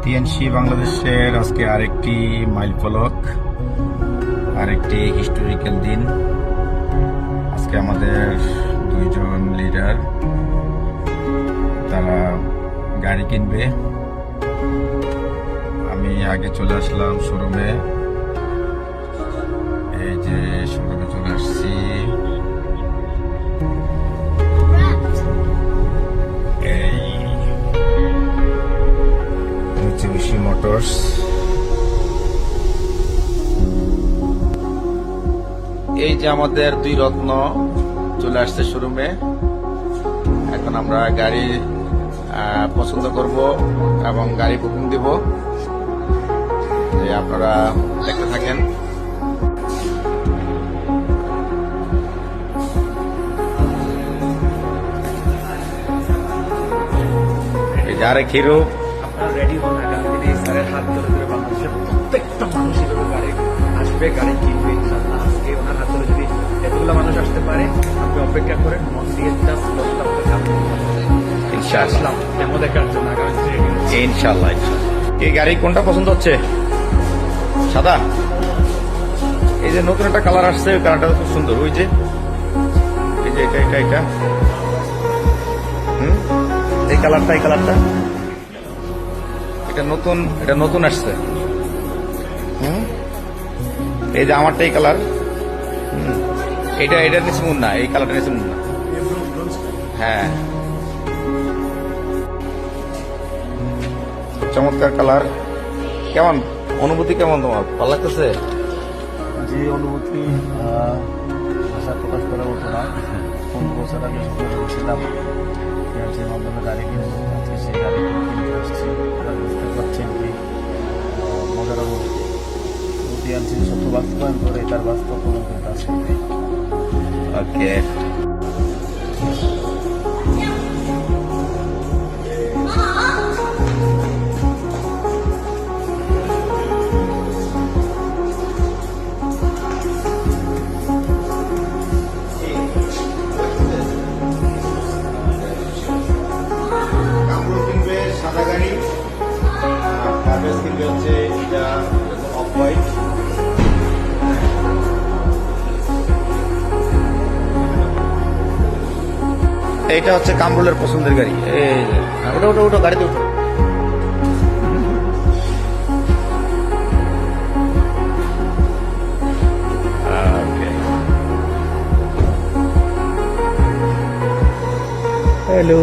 TNC বাংলাদেশের আজকে আরেকটি মাইলফলক, আরেকটি হিস্টোরিক্যাল দিন। আজকে আমাদের দুইজন লিডার তারা গাড়ি কিনবে। আমি আগে চলে আসলাম শোরুমে, এই যে শোরুমে চলে আসছি। Mitsubishi motors. এই যে আমাদের দুই রত্ন চলে আসছে শোরুমে। এখন আমরা গাড়ি পছন্দ করব এবং গাড়ি বুকিং দিব। আপনারা দেখতে থাকেন। এই যে আরেক হিরো। আপনারা রেডি হন, আগামী দিনে স্যারের হাত ধরে ধরে বাংলাদেশের প্রত্যেকটা মানুষ এভাবে গাড়ি আসবে, গাড়ি কিনবে ইনশাআল্লাহ। আজকে ওনার হাত ধরে যদি এতগুলো মানুষ আসতে পারে, আপনি অপেক্ষা করেন। মন দিয়ে ইনশাআল্লাহ ডেমো দেখার জন্য আগামী দিনে ইনশাআল্লাহ। এই গাড়ি কোনটা পছন্দ হচ্ছে? সাদা। এই যে নতুন একটা কালার আসছে, ওই কালারটা খুব সুন্দর। ওই যে এই যে এটা এই কালারটা এটা নতুন আসছে। এই যে আমারটা এই কালার। এটা নিচে মুন না, এই কালারটা নিচে মুন না। হ্যাঁ, চমৎকার কালার। কেমন অনুভূতি, কেমন তোমার? ভালো লাগতেছে? যে অনুভূতি ভাষা প্রকাশ করা হতো না। 15 বছর আগে বসেছিলাম টিএনসির মাধ্যমে গাড়ি কিনে, আজকে সেই গাড়ি কিনতে আসছি। বুঝতে পারছেন কি মজার অনুভূতি। টিএনসির সত্য বাস্তবায়ন করে তার বাস্তব প্রমাণ কিন্তু আছে। ওকে, সাদা গাড়ি, কাগজ কিনবে হচ্ছে এটা অফ হোয়াইট। এইটা হচ্ছে কামরুলের পছন্দের গাড়ি। ওটা গাড়িতে উঠো। হ্যালো।